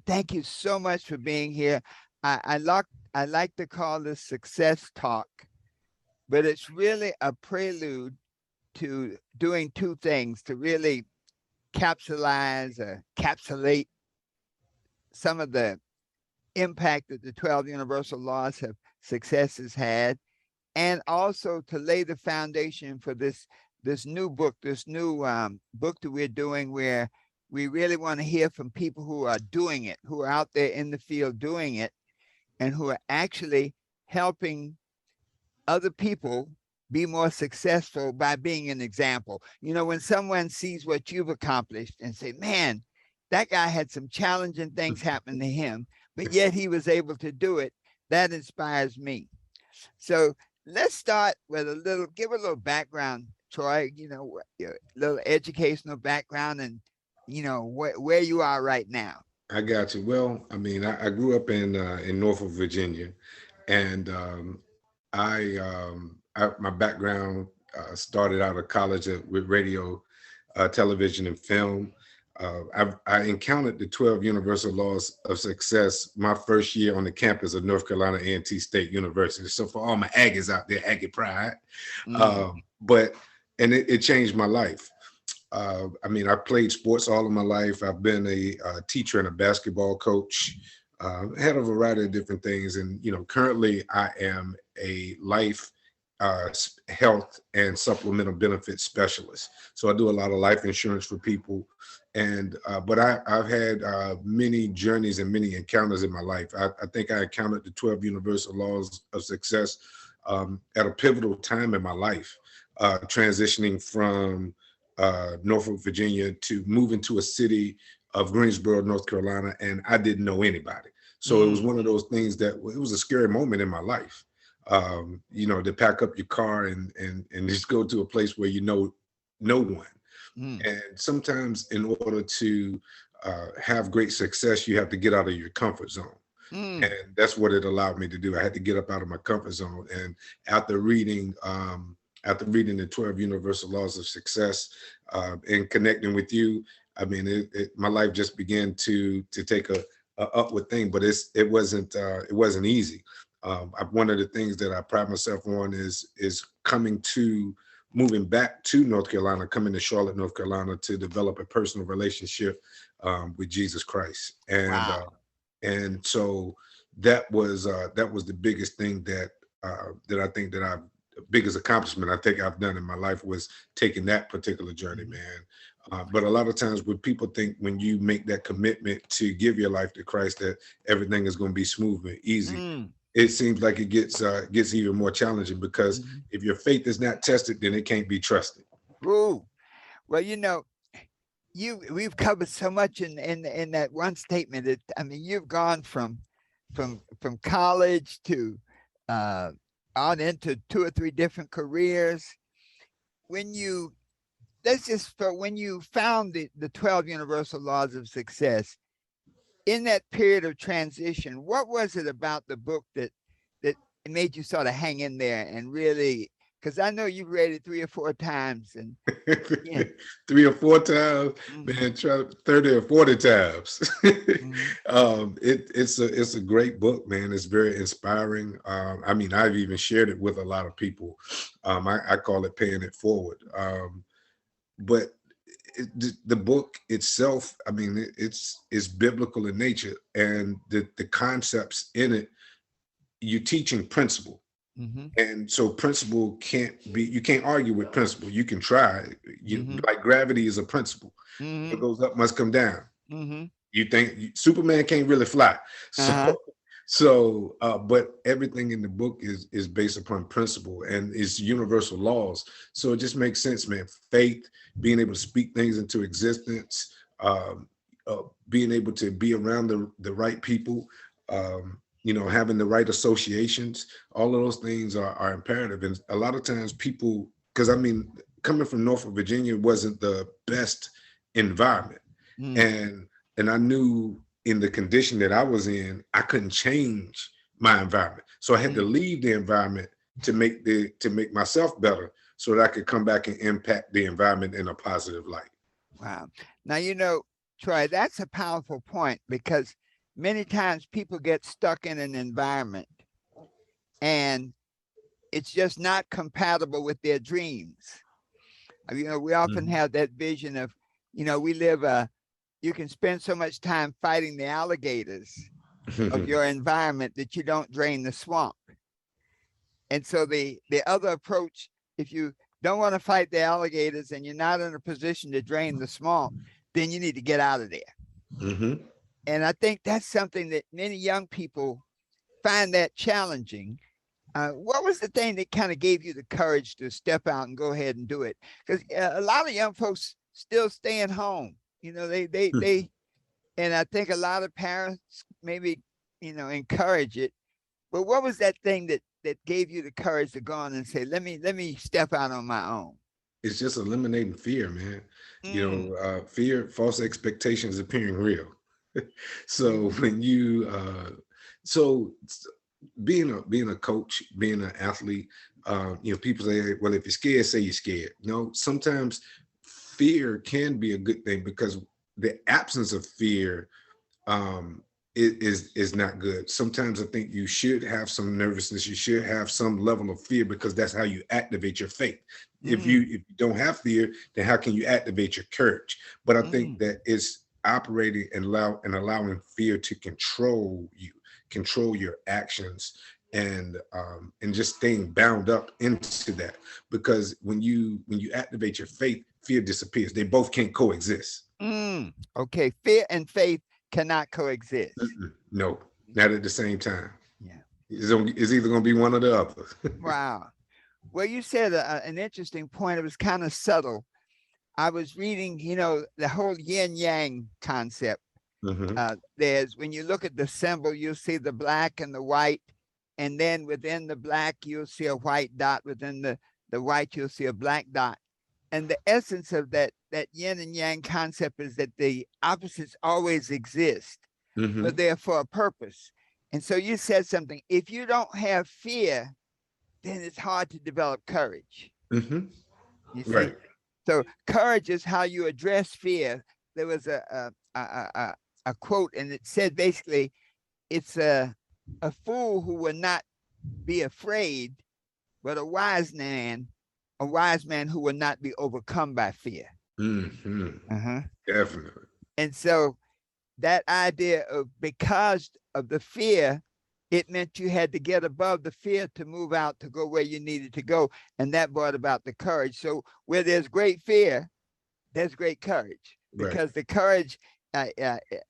thank you so much for being here. I like to call this success talk, but it's really a prelude to doing two things to really capsulize or capsulate some of the impact that the 12 universal laws of success has had, and also to lay the foundation for this new book, this new book that we're doing, where we really want to hear from people who are doing it, who are out there in the field doing it, and who are actually helping other people be more successful by being an example. You know, when someone sees what you've accomplished and say, man, that guy had some challenging things happen to him, but yet he was able to do it, that inspires me. So let's start with give a little background, Troy, your little educational background and, where you are right now. I got you. Well, I mean, I grew up in Norfolk, Virginia, and my background started out of college with radio, television, and film. I encountered the 12 Universal Laws of Success my first year on the campus of North Carolina A&T State University. So for all my Aggies out there, Aggie pride, but it changed my life. I mean, I played sports all of my life. I've been a teacher and a basketball coach. Had a variety of different things, and currently I am a life health and supplemental benefit specialist. So I do a lot of life insurance for people, and but I've had many journeys and many encounters in my life. I think I encountered the 12 Universal Laws of Success at a pivotal time in my life, transitioning from Norfolk, Virginia, to moving to a city of Greensboro, North Carolina, and I didn't know anybody. So it was one of those things that it was a scary moment in my life. To pack up your car and just go to a place where you know no one. And sometimes in order to have great success, you have to get out of your comfort zone. And that's what it allowed me to do. I had to get up out of my comfort zone. And after reading the 12 Universal Laws of Success and connecting with you, I mean, my life just began to take a upward thing, but it wasn't easy. One of the things that I pride myself on is moving back to North Carolina, coming to Charlotte, North Carolina, to develop a personal relationship with Jesus Christ. And so that was the biggest thing that I think that biggest accomplishment I think I've done in my life was taking that particular journey, man. But a lot of times when people think when you make that commitment to give your life to Christ, that everything is going to be smooth and easy. It seems like it gets even more challenging, because if your faith is not tested, then it can't be trusted. Ooh. Well, we've covered so much in that one statement. I mean, you've gone from college to on into 2 or 3 different careers. When you found the 12 Universal Laws of Success, in that period of transition, what was it about the book that made you sort of hang in there and really? Because I know you've read it 3 or 4 times, and 3 or 4 times, man, try 30 or 40 times. It's a great book, man. It's very inspiring. I mean, I've even shared it with a lot of people. I call it paying it forward. But the book itself, I mean, it's biblical in nature, and the concepts in it, you're teaching principle. And so principle you can't argue with principle. You can try. Like gravity is a principle. What goes up must come down. You think Superman can't really fly. But everything in the book is based upon principle and is universal laws. So it just makes sense, man. Faith, being able to speak things into existence, being able to be around the right people, having the right associations, all of those things are imperative. And a lot of times people, because I mean, coming from Norfolk, Virginia wasn't the best environment. And I knew in the condition that I was in, I couldn't change my environment. So I had to leave the environment to make myself better, so that I could come back and impact the environment in a positive light. Wow. Now, Troy, that's a powerful point, because many times people get stuck in an environment and it's just not compatible with their dreams. We often Mhm. have that vision of, we live you can spend so much time fighting the alligators of your environment that you don't drain the swamp. And so the other approach, if you don't want to fight the alligators and you're not in a position to drain the swamp, then you need to get out of there. Mhm. And I think that's something that many young people find that challenging. What was the thing that kind of gave you the courage to step out and go ahead and do it? Because a lot of young folks still staying home. And I think a lot of parents maybe, encourage it. But what was that thing that gave you the courage to go on and say, let me step out on my own? It's just eliminating fear, man. Mm, Fear, false expectations appearing real. So mm, when you so being a coach, being an athlete, people say, well, if you're scared, say you're scared. No, sometimes fear can be a good thing because the absence of fear um is not good. Sometimes I think you should have some nervousness, you should have some level of fear because that's how you activate your faith. If you don't have fear, then how can you activate your courage? But I think mm. that it's operating and allowing fear to control you, control your actions, and just staying bound up into that. Because when you activate your faith, fear disappears. They both can't coexist. Okay, fear and faith cannot coexist. No, not at the same time. Yeah. It's either going to be one or the other. Wow. Well, you said an interesting point. It was kind of subtle. I was reading, the whole yin yang concept. Hmm. There's when you look at the symbol, you'll see the black and the white, and then within the black, you'll see a white dot. Within the white, you'll see a black dot. And the essence of that yin and yang concept is that the opposites always exist, but Hmm. they're for a purpose. And so you said something. If you don't have fear, then it's hard to develop courage. Hmm. You see, Right. so courage is how you address fear. There was a quote, and it said basically, it's a fool who will not be afraid, but a wise man who will not be overcome by fear. Hmm. Uh-huh. Definitely. And so that idea of because of the fear, it meant you had to get above the fear to move out to go where you needed to go. And that brought about the courage. So where there's great fear, there's great courage Right. because the courage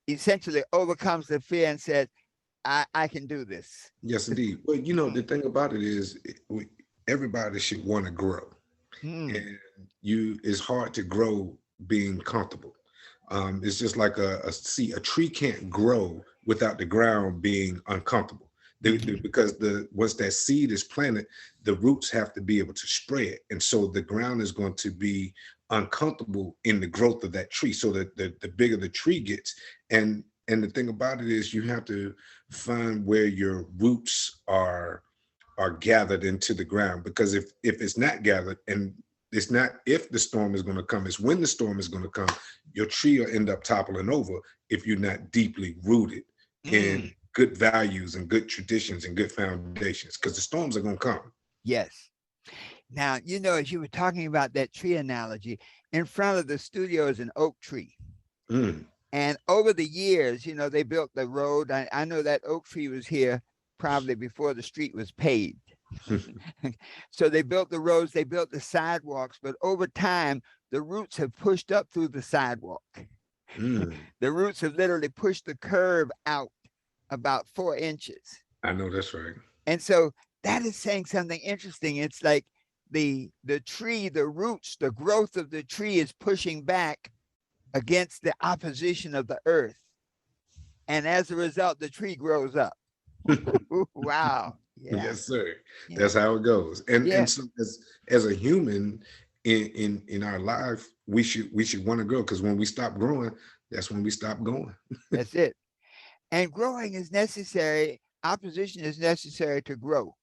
essentially overcomes the fear and says, I can do this. Yes, indeed. Well, the thing about it is, everybody should want to grow, Mm, and it's hard to grow being comfortable. It's just like a tree can't grow without the ground being uncomfortable. mhm, Because once that seed is planted, the roots have to be able to spread, and so the ground is going to be uncomfortable in the growth of that tree. So that the bigger the tree gets, and the thing about it is, you have to find where your roots are gathered into the ground, because if it's not gathered, and it's not if the storm is going to come, it's when the storm is going to come, your tree will end up toppling over if you're not deeply rooted in mm. good values and good traditions and good foundations, because the storms are going to come. Yes. Now, as you were talking about that tree analogy, in front of the studio is an oak tree. Mm. And over the years, they built the road. I know that oak tree was here probably before the street was paved. So they built the roads, they built the sidewalks, but over time, the roots have pushed up through the sidewalk. Mm. The roots have literally pushed the curb out about 4 inches. I know that's right. And so that is saying something interesting. It's like the tree, the roots, the growth of the tree is pushing back against the opposition of the earth. And as a result, the tree grows up. Wow. Yeah. Yes, sir. Yeah. That's how it goes. And Yeah. and so as a human in our life, we should want to grow, because when we stop growing, that's when we stop going. That's it. And growing is necessary. Opposition is necessary to grow.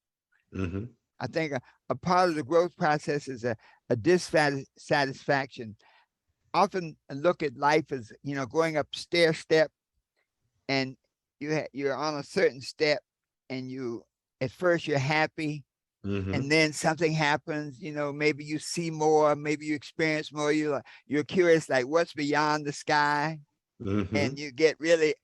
Hmm. I think a part of the growth process is a dissatisfaction. Often look at life as, going up stair step, and you're on a certain step, and at first you're happy, Hmm. and then something happens. Maybe you see more, maybe you experience more. You're curious, like what's beyond the sky, Hmm. and you get really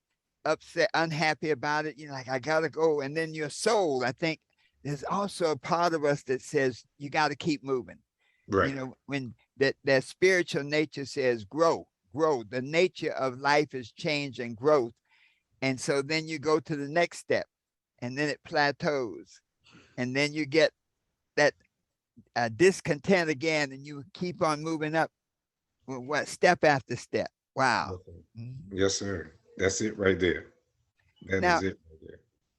upset, unhappy about it. You're like, I gotta go. And then your soul, I think, there's also a part of us that says you got to keep moving. Right. When that spiritual nature says grow, grow. The nature of life is change and growth. And so then you go to the next step, and then it plateaus, and then you get that discontent again, and you keep on moving up. What step after step? Wow. Okay. Mhm. Yes, sir. That's it right there. That Now, is it right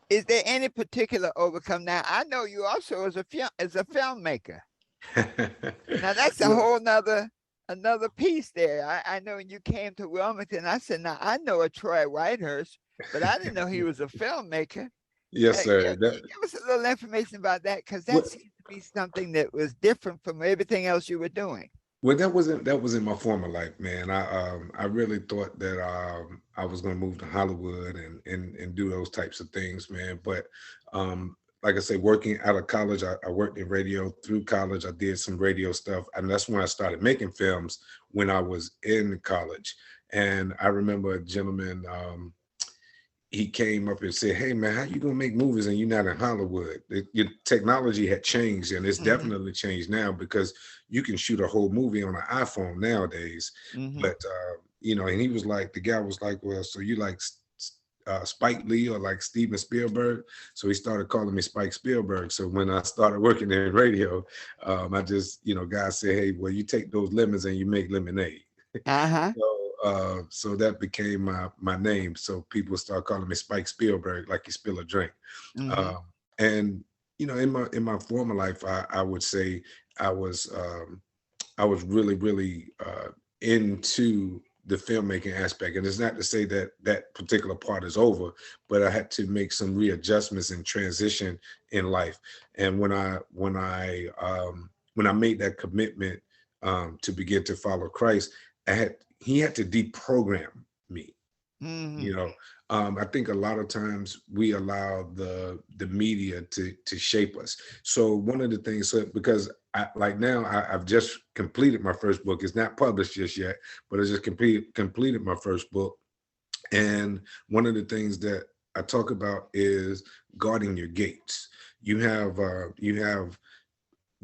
is there any particular overcome? Now, I know you also as a filmmaker. there. Now that's a Well, whole nother another piece there. I know when you came to Wilmington, I said, now I know a Troy Whitehurst, but I didn't know he was a filmmaker. yes, sir. Give us a little information about that, because that What, seems to be something that was different from everything else you were doing. well, that wasn't my former life, man. I really thought that I was gonna move to Hollywood and do those types of things, man. But like I say, working out of college, I worked in radio through college. I did some radio stuff, and that's when I started making films when I was in college. And I remember a gentleman. He came up and said, "Hey man, how you gonna make movies and you're not in Hollywood?" Your technology had changed, and it's Mm-hmm. definitely changed now because you can shoot a whole movie on an iPhone nowadays. Mm-hmm. But and he was like, the guy was like, "Well, so you like Spike Lee or like Steven Spielberg?" So he started calling me Spike Spielberg. So when I started working in radio, I just, guys say, "Hey, well, you take those lemons and you make lemonade." Uh-huh. So that became my name. So people start calling me Spike Spielberg, like you spill a drink. Mm-hmm. Um, and in my former life, I would say I was I was really into the filmmaking aspect. And it's not to say that that particular part is over, but I had to make some readjustments and transition in life. And when I made that commitment to begin to follow Christ, he had to deprogram me. Mm-hmm. you know I think a lot of times we allow the media to shape us. So one of the things, so because like now I've just completed my first book. It's not published just yet, but I just completed my first book. And one of the things that I talk about is guarding your gates. You have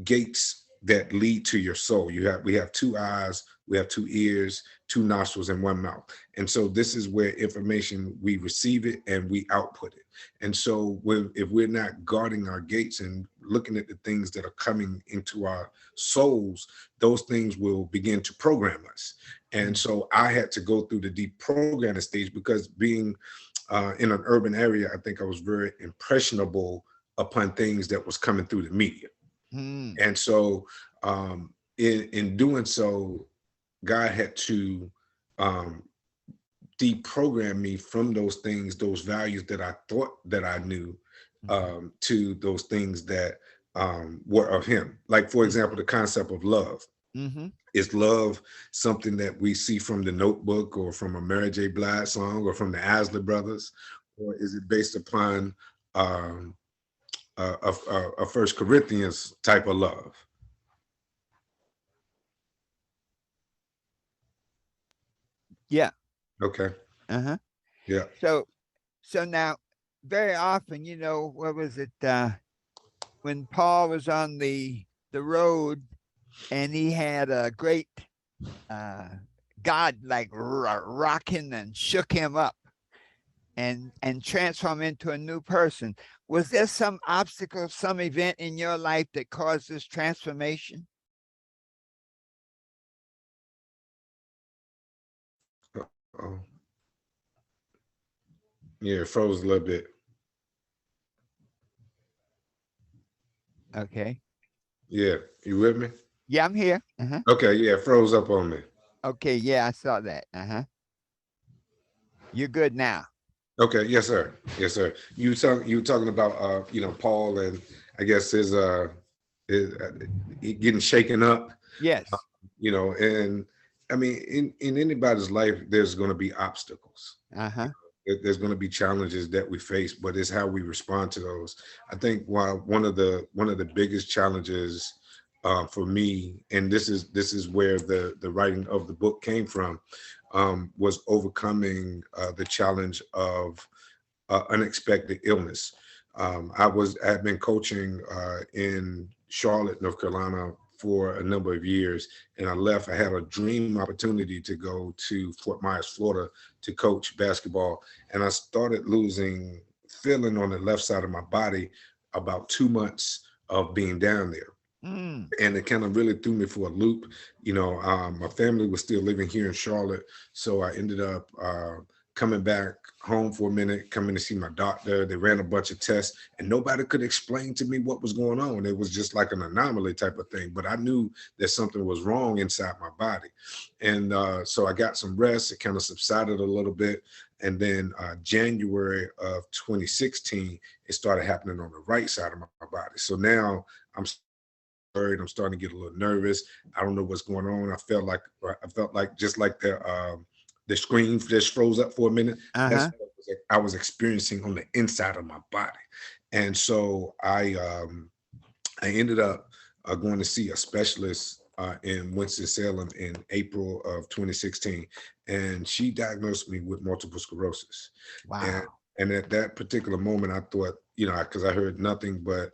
gates that lead to your soul. We have two eyes, we have two ears, two nostrils, and one mouth. And so this is where information, we receive it and we output it. And so if we're not guarding our gates and looking at the things that are coming into our souls, those things will begin to program us. And so I had to go through the deprogramming stage because being in an urban area, I think I was very impressionable upon things that was coming through the media. Mm-hmm. And so in doing so, God had to um, deprogram me from those things, those values that I thought that I knew, to those things that were of Him. Like, for example, the concept of love. Mm-hmm. Is love something that we see from the Notebook or from a Mary J. Blige song or from the Isley Brothers? Or is it based upon um, a First Corinthians type of love? Yeah. Okay. Uh-huh. Yeah. So now, very often, what was it? When Paul was on the road, and he had a great uh, God like rocking and shook him up, and transformed into a new person. Was there some obstacle, some event in your life that caused this transformation? Oh, yeah, it froze a little bit. Okay. Yeah, you with me? Yeah, I'm here. Uh-huh. Okay, yeah, it froze up on me. Okay. Yeah, I saw that. Uh-huh. You're good now. Okay, yes, sir. Yes, sir. You were talking about Paul, and I guess his he getting shaken up, Yes. and I mean in anybody's life there's going to be obstacles. Uh-huh. there's going to be challenges that we face, but it's how we respond to those. I think one of the biggest challenges for me, and this is where the writing of the book came from, was overcoming the challenge of unexpected illness. I had been coaching in Charlotte, North Carolina for a number of years, and I left. I had a dream opportunity to go to Fort Myers, Florida, to coach basketball, and I started losing feeling on the left side of my body about 2 months of being down there. Mm. And it kind of really threw me for a loop. My family was still living here in Charlotte, so I ended up coming back home for a minute, coming to see my doctor. They ran a bunch of tests, and nobody could explain to me what was going on. It was just like an anomaly type of thing, but I knew that something was wrong inside my body. And so I got some rest. It kind of subsided a little bit. And then January of 2016, it started happening on the right side of my body. So now I'm worried. I'm starting to get a little nervous. I don't know what's going on. I felt like just like the screen just froze up for a minute. That's Uh-huh. what I was experiencing on the inside of my body. And so I ended up going to see a specialist in Winston-Salem in April of 2016, and she diagnosed me with multiple sclerosis. And Wow. and at that particular moment, I thought, because I heard nothing but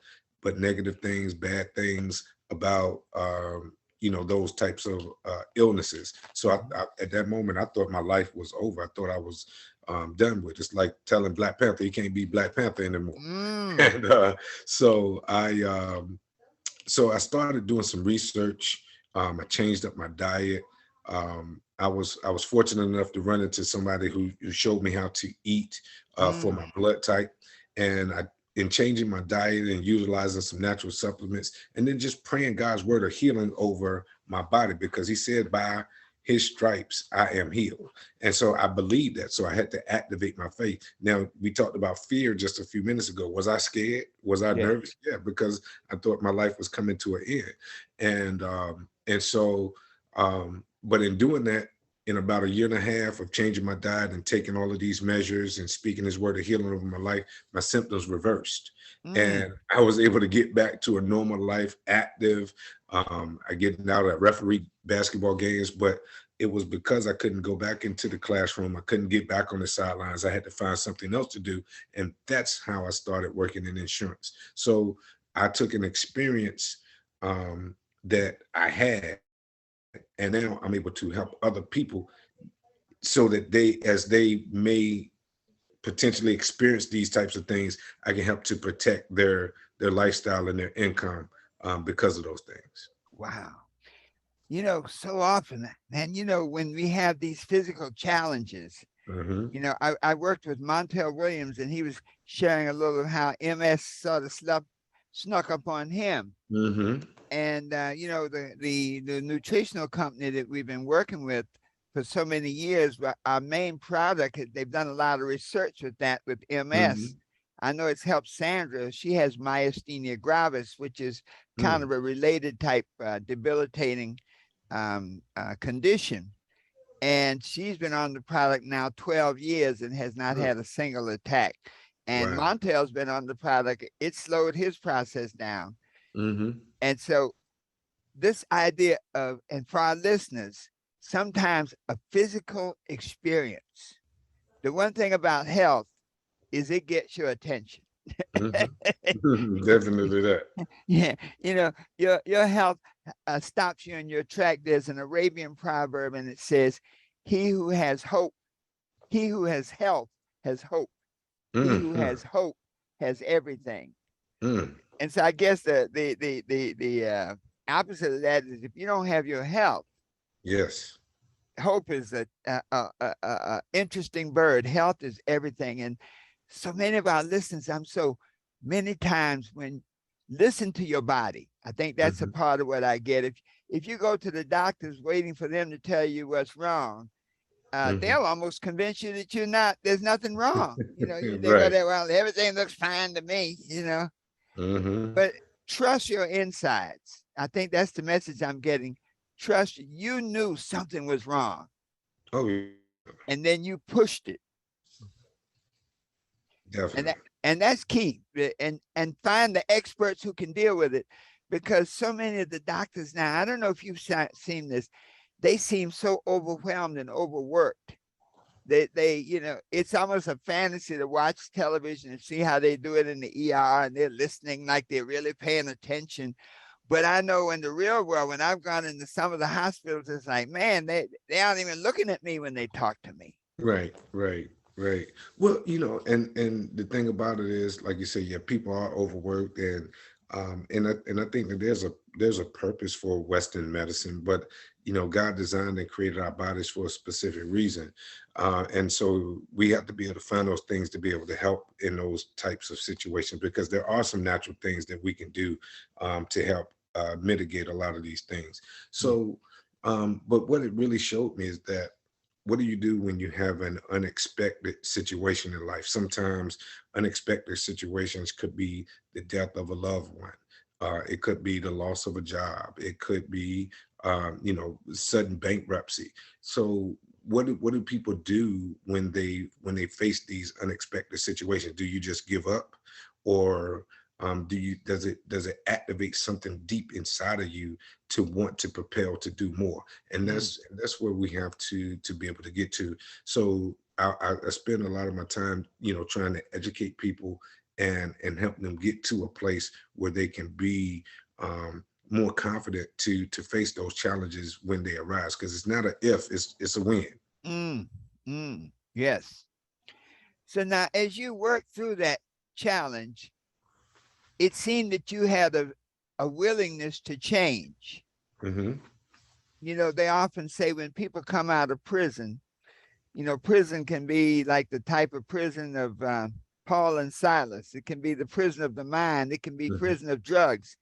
negative things, bad things about those types of illnesses. So at that moment, I thought my life was over. I thought I was done with. It's like telling Black Panther he can't be Black Panther anymore. Mm. And so I started doing some research. I changed up my diet. I was fortunate enough to run into somebody who showed me how to eat for Mm. my blood type, and in changing my diet and utilizing some natural supplements, and then just praying God's word of healing over my body, because He said by His stripes I am healed. And so I believed that. So I had to activate my faith. Now, we talked about fear just a few minutes ago. Was I scared? Was I Yes. nervous? Yeah, because I thought my life was coming to an end. But in doing that, in about a year and a half of changing my diet and taking all of these measures and speaking His word of healing over my life, my symptoms reversed. Mm. And I was able to get back to a normal life, active. I get out at referee basketball games, but it was because I couldn't go back into the classroom. I couldn't get back on the sidelines. I had to find something else to do. And that's how I started working in insurance. So I took an experience that I had, and now I'm able to help other people so that as they may potentially experience these types of things, I can help to protect their lifestyle and their income because of those things. Wow. So often, man, when we have these physical challenges, Hmm. I worked with Montel Williams, and he was sharing a little of how MS sort of snuck up on him. Hmm. And the nutritional company that we've been working with for so many years, our main product, they've done a lot of research with that with MS. Hmm. I know it's helped Sandra. She has myasthenia gravis, which is kind Mm. of a related type debilitating condition. And she's been on the product now 12 years and has not Mm. had a single attack. And Wow. Montel's been on the product. It slowed his process down. Hmm. And so this idea of, and for our listeners, sometimes a physical experience. The one thing about health is it gets your attention. Hmm. Definitely that. Yeah, your health stops you in your track. There's an Arabian proverb, and it says, "He who has hope, he who has health has hope. He who Hmm. has hope has everything." Mm. And so I guess the opposite of that is if you don't have your health, Yes. hope is a interesting bird. Health is everything. And so many of our listeners, I'm so many times when listen to your body. I think that's a Hmm. part of what I get. If you go to the doctors waiting for them to tell you what's wrong, Hmm. they'll almost convince you that there's nothing wrong. They go Right. there, well, everything looks fine to me. Hmm. But trust your insides. I think that's the message I'm getting. Trust you knew something was wrong, Oh, yeah. and then you pushed it. And Definitely. that's key. And find the experts who can deal with it, because so many of the doctors now, I don't know if you've seen this, they seem so overwhelmed and overworked. They it's almost a fantasy to watch television and see how they do it in the ER, and they're listening like they're really paying attention. But I know in the real world, when I've gone into some of the hospitals, it's like, man, they aren't even looking at me when they talk to me. Right, right, right. Well, and the thing about it is, like you say, yeah, people are overworked, and I think that there's a purpose for Western medicine, but God designed and created our bodies for a specific reason, and so we have to be able to find those things to be able to help in those types of situations, because there are some natural things that we can do to help mitigate a lot of these things. Mm. So, but what it really showed me is that, what do you do when you have an unexpected situation in life? Sometimes unexpected situations could be the death of a loved one. It could be the loss of a job. It could be, sudden bankruptcy. So, what do people do when they face these unexpected situations? Do you just give up, or does it activate something deep inside of you to want to propel to do more? And Mm. that's where we have to be able to get to. So I spend a lot of my time, trying to educate people and help them get to a place where they can be more confident to face those challenges when they arise. Because it's not a if, it's a when. Mm. Mm. Yes. So now, as you work through that challenge, it seemed that you had a willingness to change. Hmm. They often say when people come out of prison, prison can be like the type of prison of Paul and Silas. It can be the prison of the mind. It can be Hmm. prison of drugs.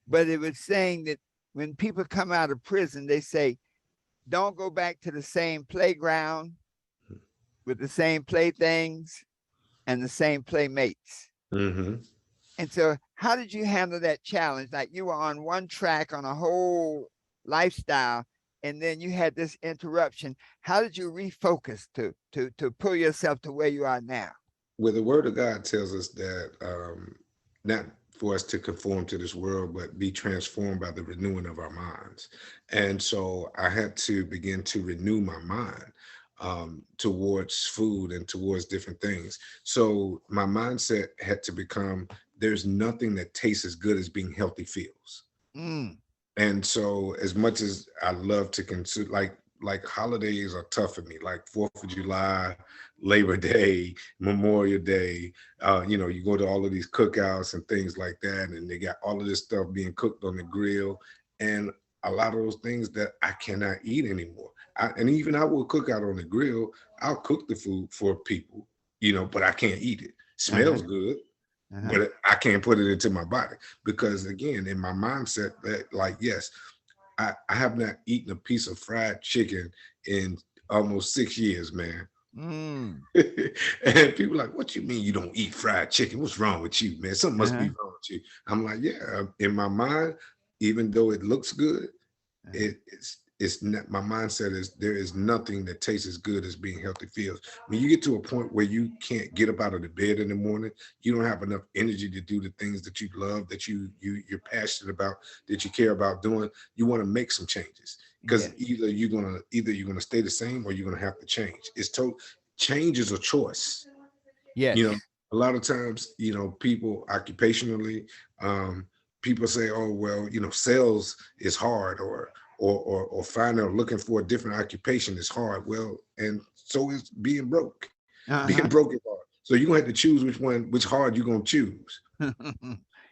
But it was saying that when people come out of prison, they say, don't go back to the same playground with the same playthings and the same playmates. Hmm. And so, how did you handle that challenge? Like you were on one track on a whole lifestyle, and then you had this interruption. How did you refocus to pull yourself to where you are now? Well, the word of God tells us that, not for us to conform to this world, but be transformed by the renewing of our minds. And so I had to begin to renew my mind towards food and towards different things. So my mindset had to become, there's nothing that tastes as good as being healthy feels. Mm, And so, as much as I love to consume, like holidays are tough for me, like Fourth of July, Labor Day, Memorial Day. You go to all of these cookouts and things like that, and they got all of this stuff being cooked on the grill, and a lot of those things that I cannot eat anymore. And even I will cook out on the grill. I'll cook the food for people, but I can't eat it. uh-huh, Smells good, uh-huh. but I can't put it into my body, because again, in my mindset, that, like, yes, I have not eaten a piece of fried chicken in almost 6 years, man. Mm, And people are like, what you mean you don't eat fried chicken? What's wrong with you, man? Something must be uh-huh, wrong with you. I'm like, yeah, in my mind, even though it looks good, uh-huh. it's not. My mindset is, there is nothing that tastes as good as being healthy feels. When you get to a point where you can't get up out of the bed in the morning, you don't have enough energy to do the things that you love, that you're passionate about, that you care about doing. You want to make some changes, because Yes, either you're gonna stay the same, or you're gonna have to change. Change is a choice. you know yes, a lot of times, people occupationally, um people say, oh, well, sales is hard, or finding or looking for a different occupation is hard. Well, and so is being broke. Being uh-huh. broke is hard. So you're gonna have to choose which hard you're gonna choose.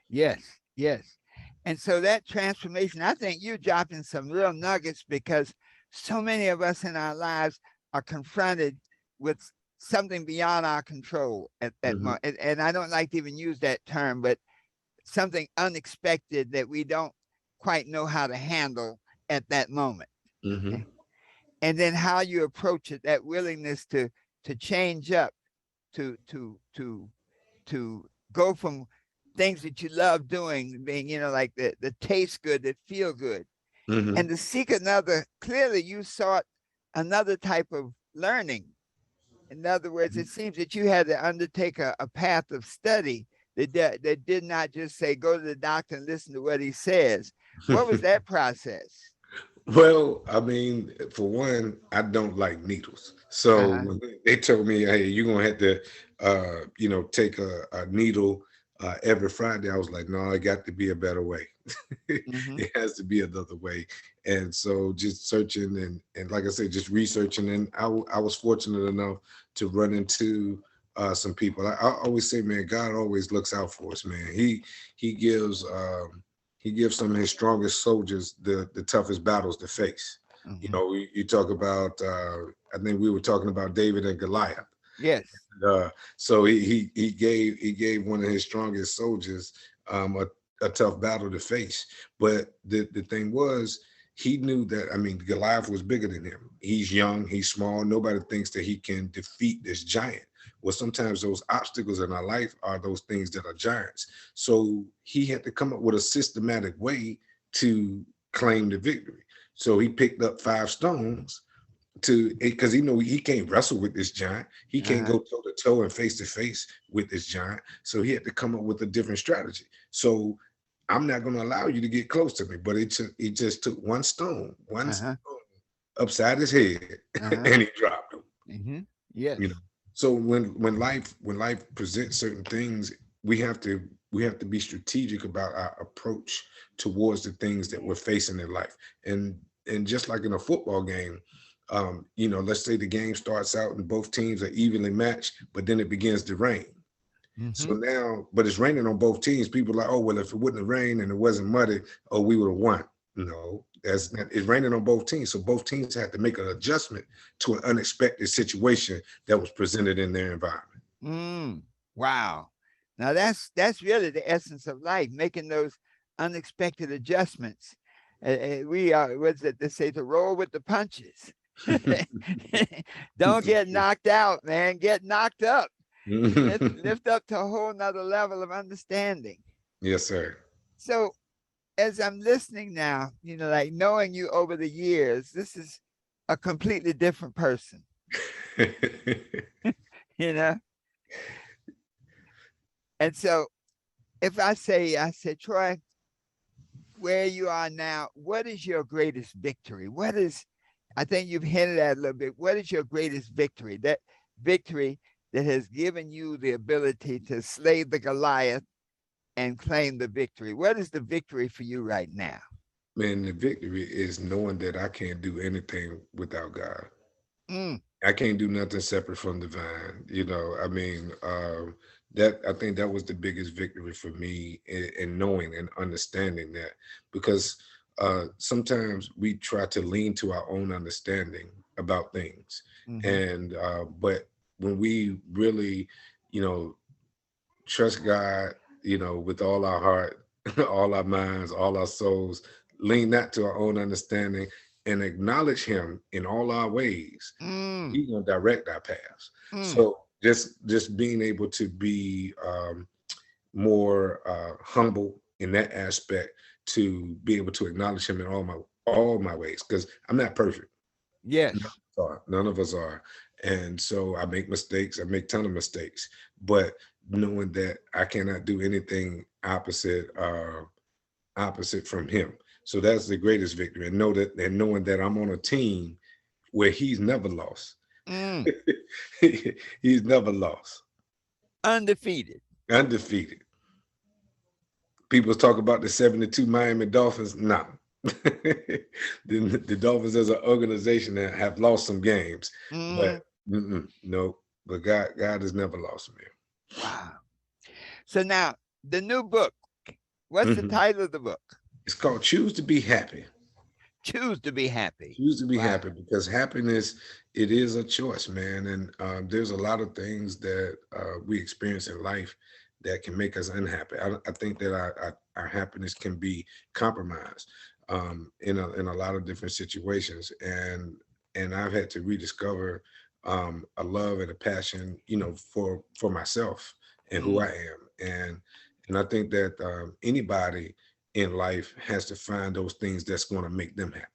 Yes, yes. And so that transformation, I think you're dropping some real nuggets, because so many of us in our lives are confronted with something beyond our control at that Hmm. moment. And I don't like to even use that term, but something unexpected that we don't quite know how to handle at that moment. Hmm. Okay? And then how you approach it, that willingness to change up, to to to to go from things that you love doing, being, like the taste good, that feel good, and Hmm. to seek another. Clearly, you sought another type of learning In other words, it seems that you had to undertake a path of study that did not just say, go to the doctor and listen to what he says. What was that process? Well, I mean, for one, I don't like needles. So Uh-huh. when they told me, hey, you're gonna have to take a needle every Friday, I was like, no, it got to be a better way. Mm-hmm. It has to be another way. And so just searching and like I said, just researching. And I was fortunate enough to run into some people. I always say, man, God always looks out for us, man. He gives he gives some of his strongest soldiers the toughest battles to face. You Mm-hmm. know, you talk about I think we were talking about David and Goliath. Yes. So he gave one of his strongest soldiers a tough battle to face. But the thing was, he knew that, I mean, Goliath was bigger than him. He's young, he's small. Nobody thinks that he can defeat this giant. Well, sometimes those obstacles in our life are those things that are giants. So he had to come up with a systematic way to claim the victory. So he picked up 5 stones to, because he know he can't wrestle with this giant. He can't Uh-huh. go toe to toe and face to face with this giant. So he had to come up with a different strategy. So I'm not going to allow you to get close to me. But it just took one Uh-huh. stone upside his head, Uh-huh. and he dropped him. Mm-hmm. You Yes. know. So when life presents certain things, we have to be strategic about our approach towards the things that we're facing in life. And just like in a football game, let's say the game starts out and both teams are evenly matched, but then it begins to rain. Mm-hmm. So now, but it's raining on both teams. People are like, oh, well, if it wouldn't have rained and it wasn't muddy, oh, we would have won. No, that's not, it's raining on both teams. So both teams had to make an adjustment to an unexpected situation that was presented in their environment. Mm. Wow. Now that's really the essence of life, making those unexpected adjustments. We are, what's it? They say to roll with the punches. Don't get knocked out, man. Get knocked up. Lift up to a whole nother level of understanding. Yes, sir. So as I'm listening now, like knowing you over the years, this is a completely different person, you know? And so if I said, Troy, where you are now, what is your greatest victory? I think you've hinted at a little bit. What is your greatest victory? That victory that has given you the ability to slay the Goliath and claim the victory. What is the victory for you right now? Man, the victory is knowing that I can't do anything without God. Mm, I can't do nothing separate from the vine. I mean, that I think that was the biggest victory for me in knowing and understanding that, because sometimes we try to lean to our own understanding about things, hmm and but when we really, you know, trust God, with all our heart, all our minds, all our souls, lean not to our own understanding, and acknowledge Him in all our ways, mm, He's gonna direct our paths. mm. So just being able to be more humble in that aspect, to be able to acknowledge Him in all my ways, because I'm not perfect. None Yes. of us are. None of us are. And so I make mistakes. I make ton of mistakes. But knowing that I cannot do anything opposite from Him. So that's the greatest victory. And knowing that I'm on a team where He's never lost. Mm. He's never lost. Undefeated. Undefeated. People talk about the 72 Miami Dolphins. No. The Dolphins as an organization have lost some games, but Mm. no. But God has never lost, Wow. So now the new book. What's the man. title of the book? It's called Choose to Be Happy. Choose to be happy. Choose to be Wow. happy, because happiness, it is a choice, man. And there's a lot of things that we experience in life that can make us unhappy. I think that our happiness can be compromised in a lot of different situations, and I've had to rediscover a love and a passion, for myself and who Mm. I am, and I think that anybody in life has to find those things that's going to make them happy.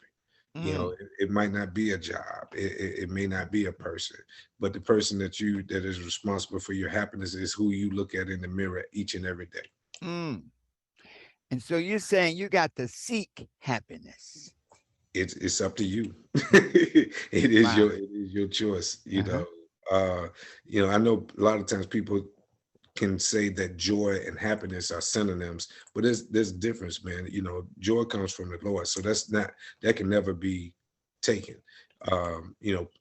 You know, Mm, it might not be a job. It may not be a person, but the person that is responsible for your happiness is who you look at in the mirror each and every day. mm. And so you're saying you got to seek happiness. It's up to you. Wow. It is your choice. Uh-huh. Uh, I know a lot of times people can say that joy and happiness are synonyms, but there's a difference, man. Joy comes from the Lord, so that can never be taken. A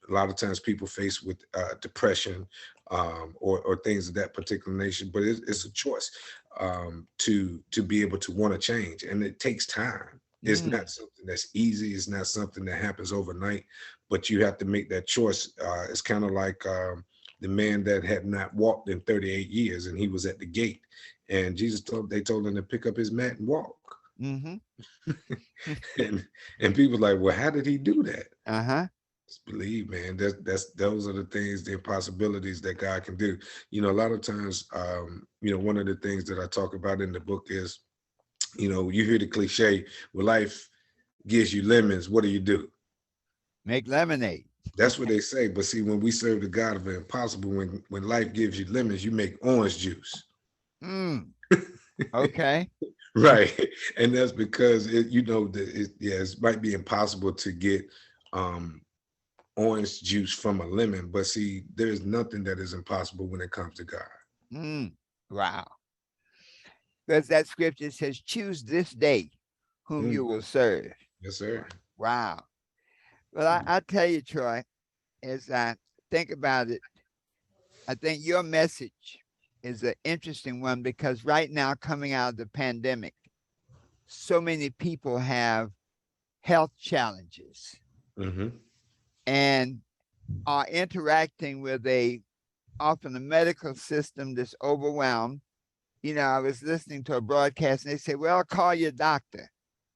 lot of times people face with depression, or things of that particular nation, but it's a choice, to be able to want to change, and it takes time. It's Mm, not something that's easy. It's not something that happens overnight, but you have to make that choice. It's kind of like, the man that had not walked in 38 years, and he was at the gate, and they told him to pick up his mat and walk. mm-hmm. And people like, well, how did he do that? Uh-huh. Just believe, man. Those are the things, the impossibilities that God can do. A lot of times, one of the things that I talk about in the book is, you hear the cliche, well, life gives you lemons, what do? Make lemonade. That's what they say. But see, when we serve the God of the impossible, when life gives you lemons, you make orange juice. Mm, okay. Right. And that's because it might be impossible to get um orange juice from a lemon, but see, there's nothing that is impossible when it comes to God. Mm, wow. Because that scripture says, choose this day whom Mm, you will serve. yes, sir. Wow. Well, I tell you, Troy, as I think about it, I think your message is an interesting one because right now, coming out of the pandemic, so many people have health challenges Hmm. and are interacting with often a medical system that's overwhelmed. I was listening to a broadcast and they say, well, call your doctor.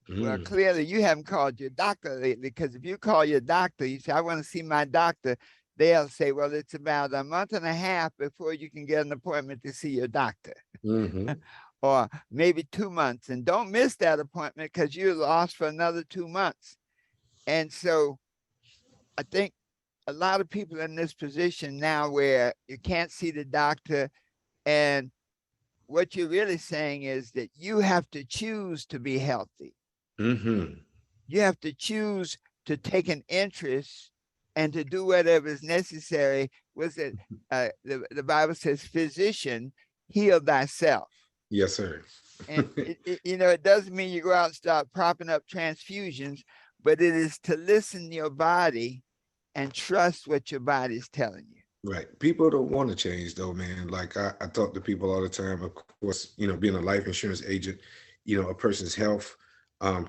Well, Mm, clearly you haven't called your doctor lately because if you call your doctor, you say, I want to see my doctor. They'll say, well, it's about a month and a half before you can get an appointment to see your doctor, hmm. or maybe 2 months. And don't miss that appointment because you're lost for another 2 months. And so I think a lot of people in this position now where you can't see the doctor. And what you're really saying is that you have to choose to be healthy. Hmm. You have to choose to take an interest and to do whatever is necessary. Was it the Bible says, physician, heal thyself. Yes, sir. And it doesn't mean you go out and start propping up transfusions, but it is to listen to your body and trust what your body is telling you. Right. People don't want to change though, man. Like I talk to people all the time. Of course, being a life insurance agent, a person's health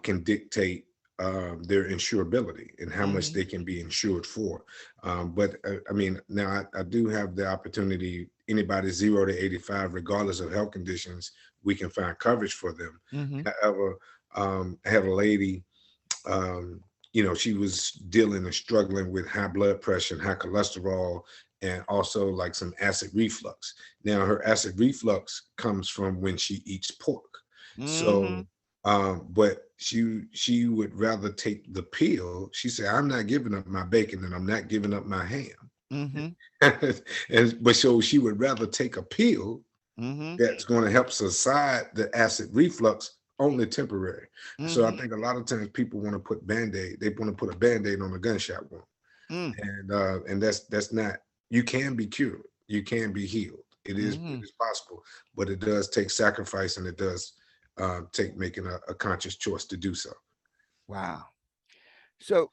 can dictate their insurability and how much Mm-hmm. they can be insured for. But I mean, now I do have the opportunity, anybody 0 to 85, regardless of health conditions, we can find coverage for them. Mm-hmm. However, I have a lady, um, she was dealing and struggling with high blood pressure and high cholesterol, and also like some acid reflux. Now, her acid reflux comes from when she eats pork. Mm-hmm. So, but she would rather take the pill. She said, "I'm not giving up my bacon, and I'm not giving up my ham." Mm-hmm. But so she would rather take a pill Mm-hmm. that's going to help subside the acid reflux, only temporary. So I Mm-hmm. think a lot of times people want to put band-aid, they want to put a band-aid on a gunshot wound. Mm. And that's not, you can be cured, you can be healed. It Mm-hmm. is possible, but it does take sacrifice, and it does take making a conscious choice to do so. Wow. So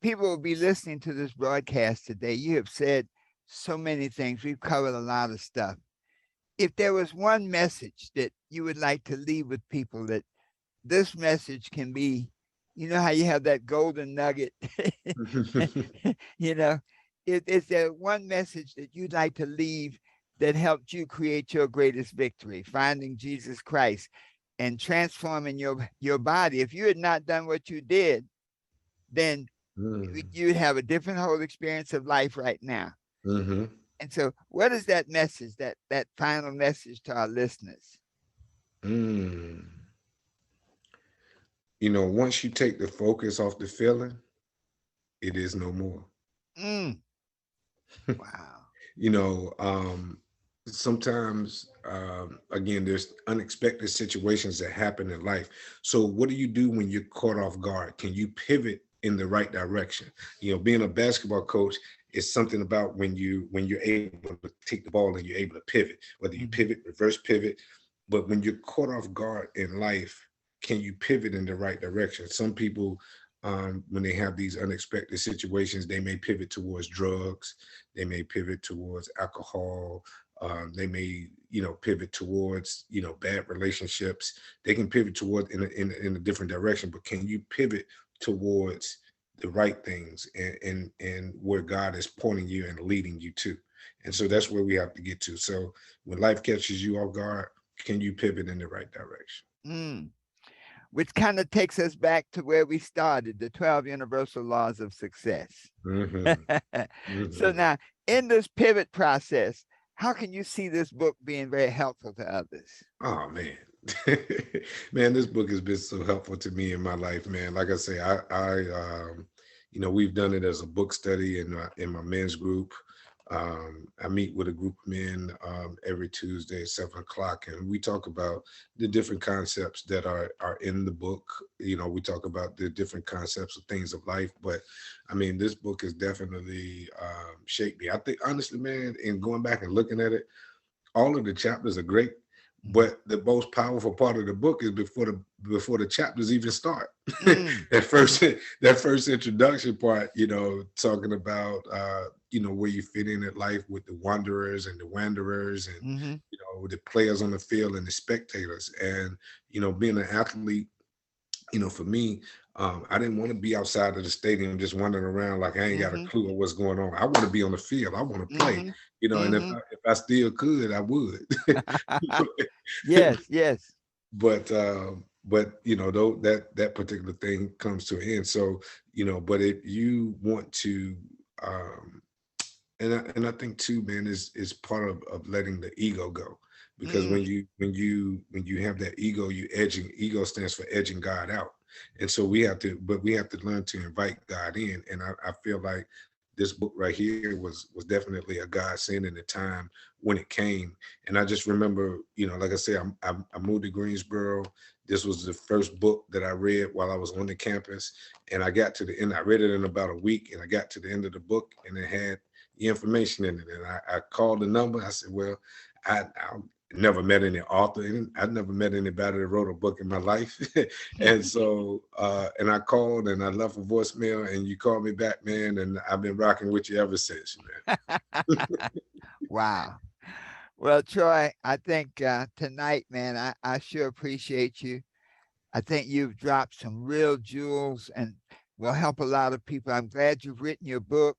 people will be listening to this broadcast today. You have said so many things. We've covered a lot of stuff. If there was one message that you would like to leave with people, that this message can be, how you have that golden nugget, you know, is there one message that you'd like to leave that helped you create your greatest victory, finding Jesus Christ and transforming your body? If you had not done what you did, then Mm, you'd have a different whole experience of life right now. mhm. And so, what is that message, that final message to our listeners? Mm. once you take the focus off the feeling, it is no more. Mm, wow. you know Sometimes, again, there's unexpected situations that happen in life. So what do you do when you're caught off guard? Can you pivot in the right direction? Being a basketball coach is something about when you're able to take the ball and you're able to pivot, whether you pivot, Mhm. reverse pivot. But when you're caught off guard in life, can you pivot in the right direction? Some people, when they have these unexpected situations, they may pivot towards drugs, they may pivot towards alcohol, they may, pivot towards, bad relationships. They can pivot towards in a different direction, but can you pivot towards the right things and where God is pointing you and leading you to? And so that's where we have to get to. So when life catches you off guard, can you pivot in the right direction? Mm. Which kind of takes us back to where we started, the 12 universal laws of success. Hmm. So Hmm. now, in this pivot process, how can you see this book being very helpful to others? Oh man. Man, this book has been so helpful to me in my life, man. Like I say, we've done it as a book study in my men's group. I meet with a group of men every Tuesday at 7 o'clock, and we talk about the different concepts that are in the book. We talk about the different concepts of things of life. But I mean, this book has definitely shaped me. I think honestly, man, in going back and looking at it, all of the chapters are great, Mhm. but the most powerful part of the book is before the chapters even start. Mm, that mhm, first that first introduction part, talking about where you fit in at life with the wanderers and the wanderers, and mhm, the players on the field and the spectators. And being an athlete, for me, I didn't want to be outside of the stadium just wandering around like I ain't got a mhm, clue of what's going on. I want to be on the field. I want to play. mhm, And if mhm. if I still could, I would. Yes, yes. But though that particular thing comes to an end. So but if you want to, um, and I think too, man, is part of letting the ego go, because when Mm, you have that ego, ego stands for edging God out. And so we have to learn to invite God in. And I feel like this book right here was definitely a godsend in the time when it came. And I just remember, like I said, I moved to Greensboro. This was the first book that I read while I was on the campus, and I got to the end. I read it in about a week, and I got to the end of the book, and it had the information in it. And I called the number. I said, well, I never met any author. I'd never met anybody that wrote a book in my life. And so, and I called and I left a voicemail, and you called me back, man. And I've been rocking with you ever since, wow. Well, Troy, I think tonight, man, I sure appreciate you. I think you've dropped some real jewels and will help a lot of people. I'm glad you've written your book,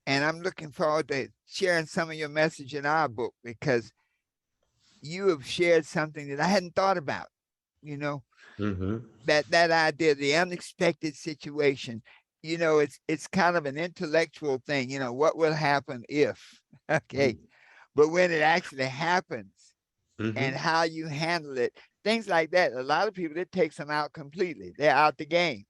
and I'm looking forward to sharing some of your message in our book because you have shared something that I hadn't thought about. You know, man. Hmm. that idea, the unexpected situation. It's kind of an intellectual thing. What will happen if? Okay, but when it actually happens and Hmm. how you handle it, things like that. A lot of people, it takes them out completely. They're out the game.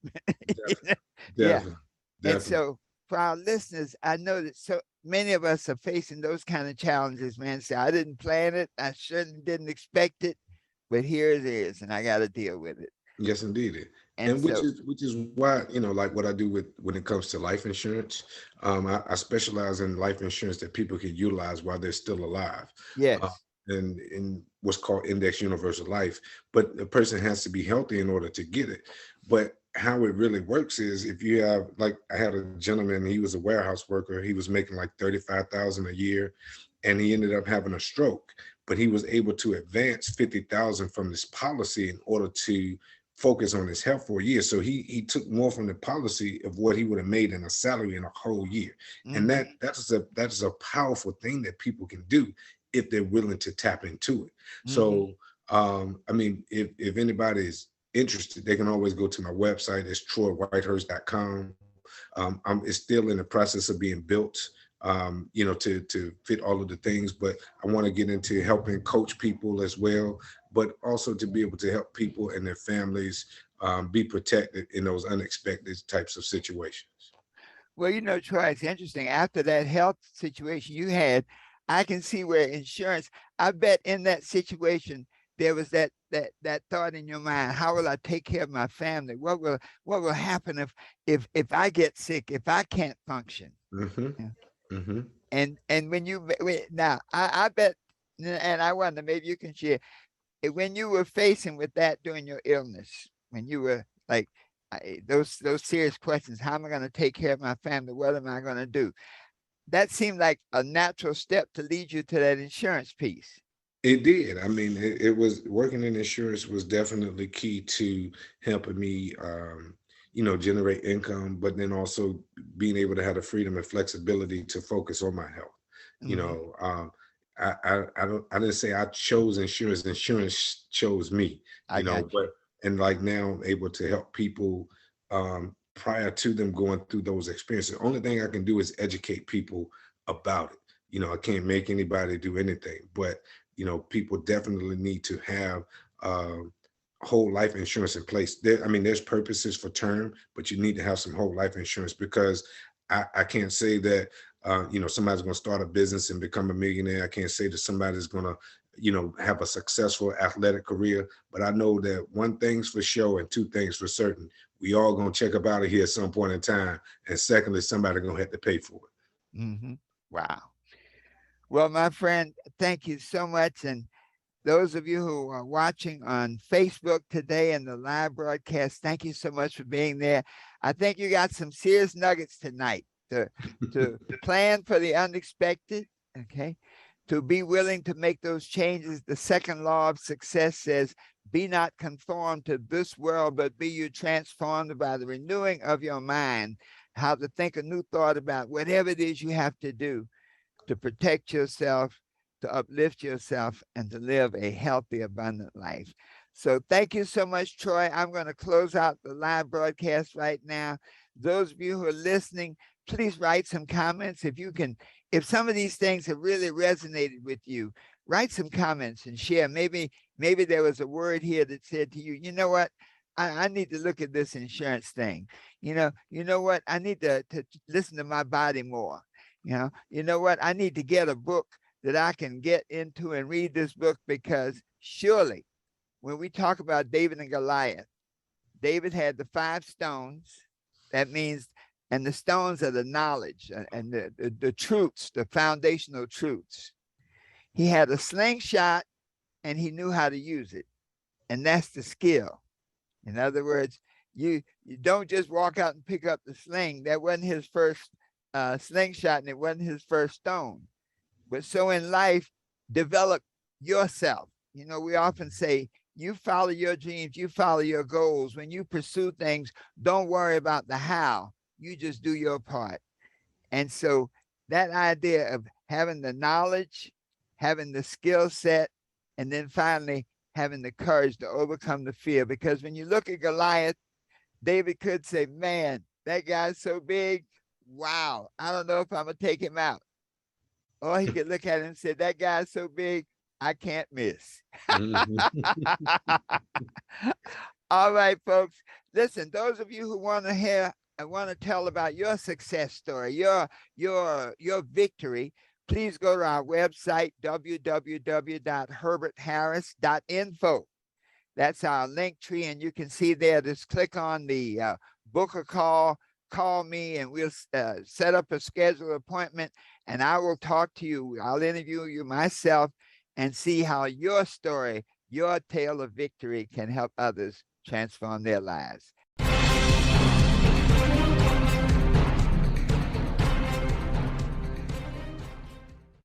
Definitely, Yeah. definitely, And definitely. so for our listeners, I know that so many of us are facing those kind of challenges, man. So I didn't plan it. I certainly didn't expect it, but here it is, and I got to deal with it. Yes, indeed. And And which so, is which is why, like what I do with when it comes to life insurance. I specialize in life insurance that people can utilize while they're still alive. Uh, yes. and in what's called index universal life. But the person has to be healthy in order to get it. But how it really works is, if you have, like, I had a gentleman, he was a warehouse worker, he was making like 35,000 a year, and he ended up having a stroke. But he was able to advance 50,000 from this policy in order to focus on his health for a year. So he took more from the policy of what he would have made in a salary in a whole year. And Hmm. that is a powerful thing that people can do if they're willing to tap into it. Hmm. So I mean, if anybody is interested, they can always go to my website. It's troywhitehurst.com. It's still in the process of being built. to fit all of the things. But I want to get into helping coach people as well, but also to be able to help people and their families be protected in those unexpected types of situations. Well, Troy, it's interesting. After that health situation you had, I can see where insurance, I bet in that situation, there was that thought in your mind, how will I take care of my family? What will happen if I get sick, if I can't function? Hmm. Yeah. Hmm. And now I bet, and I wonder, maybe you can share, when you were facing with that during your illness, when you were like, those serious questions, how am I going to take care of my family? What am I going to do? That seemed like a natural step to lead you to that insurance piece. It did. I mean, it was working in insurance was definitely key to helping me, generate income, but then also being able to have the freedom and flexibility to focus on my health. You Hmm. know, I didn't say I chose insurance. Insurance chose me. I got you. But and like now I'm able to help people prior to them going through those experiences. The only thing I can do is educate people about it. I can't make anybody do anything, but people definitely need to have whole life insurance in place. There's purposes for term, but you need to have some whole life insurance because I can't say that, somebody's going to start a business and become a millionaire. I can't say that somebody's going to, have a successful athletic career. But I know that one thing's for sure and two things for certain. We all going to check up out of here at some point in time. And secondly, somebody going to have to pay for it. Hmm. Wow. Well, my friend, thank you so much. And those of you who are watching on Facebook today in the live broadcast, thank you so much for being there. I think you got some serious nuggets tonight to plan for the unexpected, okay? To be willing to make those changes. The second law of success says, be not conformed to this world, but be you transformed by the renewing of your mind, how to think a new thought about whatever it is you have to do to protect yourself, to uplift yourself, and to live a healthy, abundant life. So thank you so much, Troy. I'm going to close out the live broadcast right now. Those of you who are listening, please write some comments. If some of these things have really resonated with you, write some comments and share. Maybe there was a word here that said to you, you know what? I need to look at this insurance thing. You know what? I need to listen to my body more. You know what? I need to get a book that I can get into and read this book, because surely when we talk about David and Goliath, David had the 5 stones. That means, and the stones are the knowledge and the truths, the foundational truths. He had a slingshot and he knew how to use it. And that's the skill. In other words, you don't just walk out and pick up the sling. That wasn't his first slingshot, and it wasn't his first stone. But so in life, develop yourself. We often say, you follow your dreams, you follow your goals. When you pursue things, don't worry about the how. You just do your part. And so that idea of having the knowledge, having the skill set, and then finally having the courage to overcome the fear. Because when you look at Goliath, David could say, man, that guy's so big. Wow, I don't know if I'm going to take him out. Or he could look at him and say, that guy's so big, I can't miss. Mhm. All right, folks. Listen, those of you who want to hear, I want to tell about your success story, your victory, please go to our website, www.herbertharris.info. That's our link tree, and you can see there, just click on the book a call me, and we'll set up a scheduled appointment, and I will talk to you. I'll interview you myself and see how your story, your tale of victory can help others transform their lives.